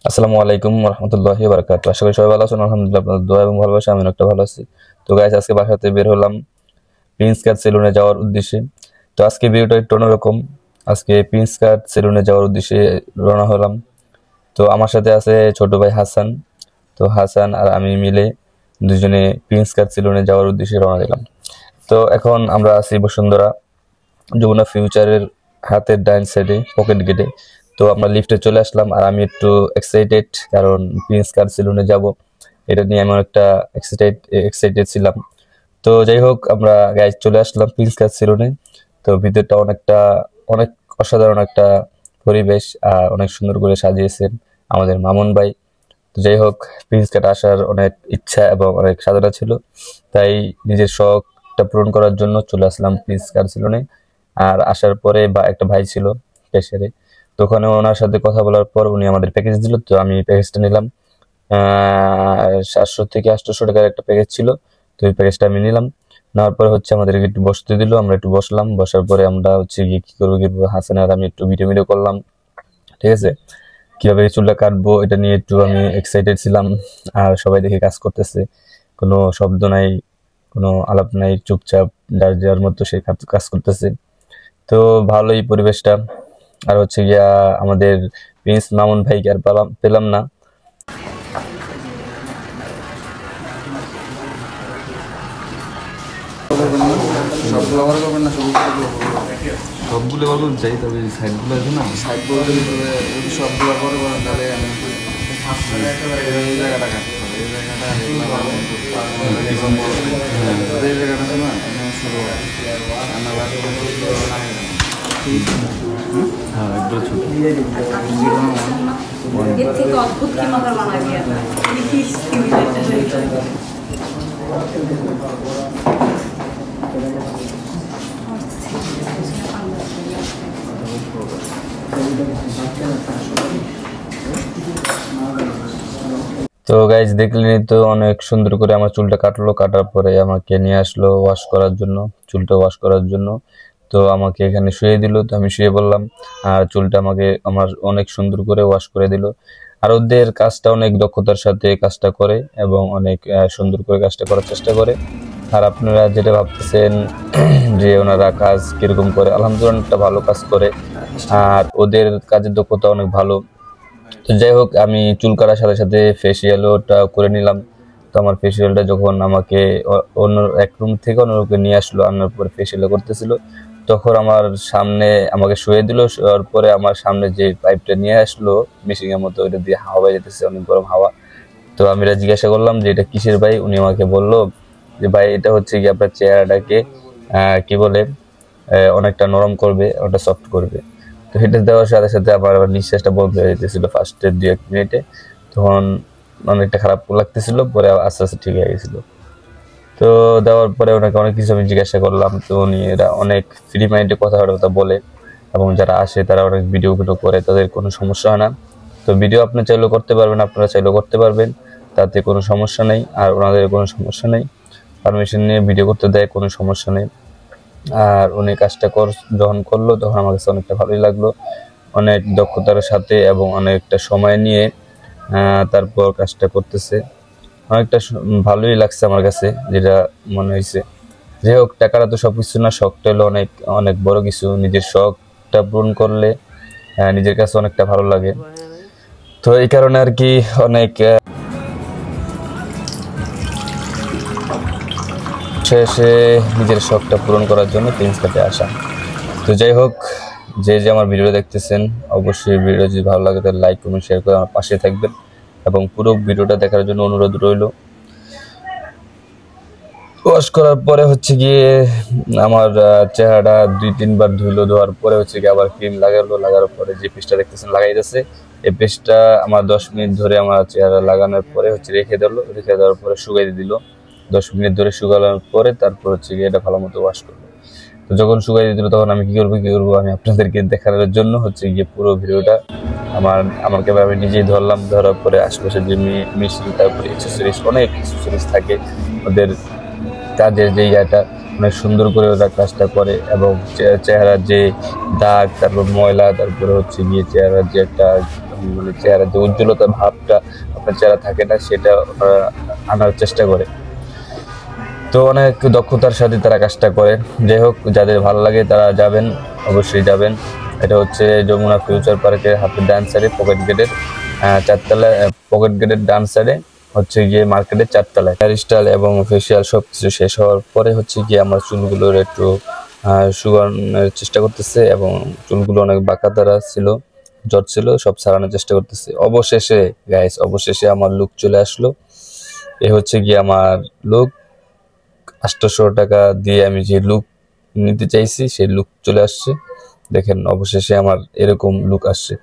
আসসালামু আলাইকুম রহমতুল্লাহি বারাকাতুহু। আশা করি সবাই ভালো আছেন। আলহামদুলিল্লাহ, আপনাদের দোয়া এবং ভালোবাসা আমি অনেকটা ভালো আছি। তো গাইস, আজকে বাসাতে বের হলাম প্রিন্স কাট সেলুনে যাওয়ার উদ্দেশ্যে। তো আজকে ভিডিওটা একটু অন্যরকম। আজকে প্রিন্স কাট সেলুনে যাওয়ার উদ্দেশ্যে রওনা হলাম। তো আমার সাথে আছে ছোট ভাই হাসান। তো হাসান আর আমি মিলে দুজনে প্রিন্স কাট সেলুনে যাওয়ার উদ্দেশ্যে রওনা দিলাম। তো এখন আমরা আছি বসুন্ধরা যমুনা ফিউচারের হাতের ডাইন সাইডে পকেট গেটে। তো আমরা লিফটে চলে আসলাম আর আমি একটু এক্সাইটেড, কারণ প্রিন্স কার সেলুনে যাব, এটা নিয়ে আমি অনেকটা এক্সাইটেড ছিলাম। তো যাই হোক, আমরা গাইজ চলে আসলাম প্রিন্স কার সেলুনে। তো ভিতরটা অনেক অসাধারণ একটা পরিবেশ আর অনেক সুন্দর করে সাজিয়েছেন আমাদের মামুন ভাই। তো যাই হোক, প্রিন্স কাট আসার অনেক ইচ্ছা এবং অনেক সাধনা ছিল, তাই নিজের শখটা পূরণ করার জন্য চলে আসলাম প্রিন্স কার সেলুনে। আর আসার পরে একটা ভাই ছিল ক্যাশিয়ারে, তো ওখানে ওনার সাথে কথা বলার পর উনি আমাদের প্যাকেজ দিল। তো আমি প্যাকেজটা নিলাম। 700 থেকে 800 টাকার একটা প্যাকেজ ছিল। তো এই প্যাকেজটা আমি নিলাম। নেওয়ার পরে আমাদেরকে একটু বসতে দিল, আমরা একটু বসলাম। বসার পরে আমরা গিয়ে কি করবো হাসান আর আমি একটু ভিডিও করলাম। ঠিক আছে, কিভাবে চুলটা কাটবো এটা নিয়ে একটু আমি এক্সাইটেড ছিলাম। আর সবাই দেখে কাজ করতেছে, কোনো শব্দ নাই, কোনো আলাপ নাই, চুপচাপ যার যার মতো সে কাজ করতেছে। তো ভালোই পরিবেশটা। আর গিয়া আমাদের প্রিন্স মামুন ভাইকে আর পেলাম না। সবগুলো বলুন চাই, তবে সাইডগুলো আছে না, সাইডগুলো যদি সবগুলো করে বলেন তাহলে আমি এই জায়গাটা কাটতে হবে। এই জায়গাটা এই জায়গাটা আছে না, শুরু হ্যাঁ একদম ছোট। এর থেকে অদ্ভুত কি মজার বানায় দিয়া তো গাইজ দেখলেনি তো, অনেক সুন্দর করে আমার চুলটা কাটলো। কাটার পরে আমাকে নিয়ে আসলো ওয়াশ করার জন্য, চুলটা ওয়াশ করার জন্য। তো আমাকে এখানে শুয়ে দিল। তো আমি শুয়ে বললাম আর চুলটা আমার অনেক সুন্দর করে ওয়াশ করে দিল। আর ওদের কাজটা অনেক দক্ষতার সাথে কাজটা করে এবং অনেক সুন্দর করে কাজটা করার চেষ্টা করে। আর আপনারা যেটা ভাবতেছেন যে ওনারা কাজ কিরকম করে, আলহামদুলিল্লাহ অনেকটা ভালো কাজ করে আর ওদের কাজের দক্ষতা অনেক ভালো। তো যাই হোক, আমি চুল কাটার সাথে সাথে ফেসিয়ালটা করে নিলাম। তো আমার ফেসিয়ালটা যখন আমাকে অন্য এক রুম থেকে অন্য রুমে নিয়ে আসলো, আনার পরে ফেসিয়ালটা করতেছিল, তখন আমার সামনে আমাকে শুয়ে দিল। শোয়ার পরে আমার সামনে যে পাইপটা নিয়ে আসলো মেশিং এর মতো, ওইটা দিয়ে হাওয়া যেতেছে, অনেক গরম হাওয়া। তো আমি এটা জিজ্ঞাসা করলাম যে এটা কিসের ভাই। উনি আমাকে বললো যে ভাই এটা কি আপনার চেহারাটাকে কি বলে অনেকটা নরম করবে, ওটা সফট করবে। তো এটা দেওয়ার সাথে সাথে আবার নিঃশ্বাসটা বন্ধ হয়ে যেতেছিল ফার্স্টের 2-1 মিনিটে। তখন অনেকটা খারাপ লাগতেছিল, পরে আস্তে আস্তে ঠিক হয়ে গেছিল। তো দেওয়ার পরে ওনাকে অনেক কিছু আমি জিজ্ঞাসা করলাম। তো উনি এরা অনেক ফ্রি মাইন্ডে কথা বলে এবং যারা আসে তারা অনেক ভিডিও করে, তাদের কোনো সমস্যা হয় না। তো ভিডিও আপনি চাইলেও করতে পারবেন, আপনারা চাইলেও করতে পারবেন, তাতে কোনো সমস্যা নেই। আর ওনাদের কোনো সমস্যা নেই, পারমিশন নিয়ে ভিডিও করতে দেয়, কোনো সমস্যা নেই। আর উনি কাজটা যখন করলো তখন আমার কাছে অনেকটা ভালোই লাগলো, অনেক দক্ষতার সাথে এবং অনেকটা সময় নিয়ে তারপর কাজটা করতেছে। অনেকটা ভালোই লাগছে আমার কাছে, যেটা মনে হয়েছে। যাই হোক, টাকাটা তো সবকিছু না, শখটা হলো অনেক অনেক বড় কিছু। নিজের শখটা পূরণ করলে নিজের কাছে অনেকটা ভালো লাগে। তো এই কারণে আর কি অনেক শেষে নিজের শখটা পূরণ করার জন্য প্রিন্স কাটে আসা। তো যাই হোক, যে আমার ভিডিও দেখতেছেন, অবশ্যই ভিডিও যদি ভালো লাগে তাহলে লাইক কমেন্ট শেয়ার করে আমার পাশে থাকবেন এবং পুরো ভিডিওটা দেখার জন্য অনুরোধ রইল। ওয়াশ করার পরে গিয়ে আমার চেহারাটা 2-3 বার ধুইলো। ধোয়ার পরে গিয়ে আবার ক্রিম লাগার পরে যে পেস্টটা দেখতেছেন লাগাইতেছে, এই পেস্টটা আমার 10 মিনিট ধরে আমার চেহারা লাগানোর পরে রেখে দেওয়ার পরে শুকাই দিল। 10 মিনিট ধরে শুকানোর পরে তারপর গিয়ে এটা ভালো মতো ওয়াশ করলো। তো যখন শুকাই দিল তখন আমি কি করবো আমি আপনাদেরকে দেখানোর জন্য গিয়ে পুরো ভিডিওটা আমার ক্যামেরা আমি নিজেই ধরলাম। ধরার পরে আশেপাশে যে মেশিন, তারপরে অনেক অ্যাক্সেসরিজ থাকে ওদের কাজের যে ইয়াটা, অনেক সুন্দর করে ওরা কাজটা করে এবং চেহারার যে দাগ, তারপর ময়লা, তারপরে গিয়ে চেহারার যে একটা মানে চেহারা যে উজ্জ্বলতা ভাবটা আপনার চেহারা থাকে না, সেটা আনার চেষ্টা করে। তো অনেক দক্ষতার সাথে তারা কাজটা করে। যাই হোক, যাদের ভালো লাগে তারা যাবেন, অবশ্যই যাবেন। এটা হচ্ছে যমুনা ফিউচার পার্কের হাতের ডান সাইডে পকেট গেটের 4 তলায়, পকেট গেটের ডান সাইডে হচ্ছে গিয়ে মার্কেটের 4 তলায়। হেয়ার স্টাইল এবং ফেসিয়াল সবকিছু শেষ হওয়ার পরে হচ্ছে গিয়ে আমার চুলগুলোর একটু শুকানোর চেষ্টা করতেছে, এবং চুলগুলো অনেক বাঁকা তারা ছিল, জট ছিল, সব সারানোর চেষ্টা করতেছে। অবশেষে গাইস, অবশেষে আমার লুক চলে আসলো। এ হচ্ছে গিয়ে আমার লুক। 800 টাকা দিয়ে আমি যে লুক নিতে চাইছি সেই লুক চলে আসছে। দেখেন, অবশেষে আমার এরকম লুক আসছে।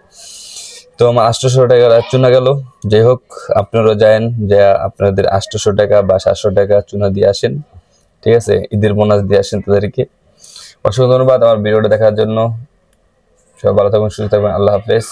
তো আমার 800 টাকা চুনা গেল। যাই হোক, আপনারা যায়েন, যে আপনাদের 800 টাকা বা 700 টাকা চুনা দিয়ে আসেন, ঠিক আছে? ঈদের বোনাস দিয়ে আসেন তাদেরকে। অসংখ্য ধন্যবাদ আমার ভিডিওটা দেখার জন্য। সবাই ভালো থাকুন, সুস্থ থাকবেন। আল্লাহ হাফেজ।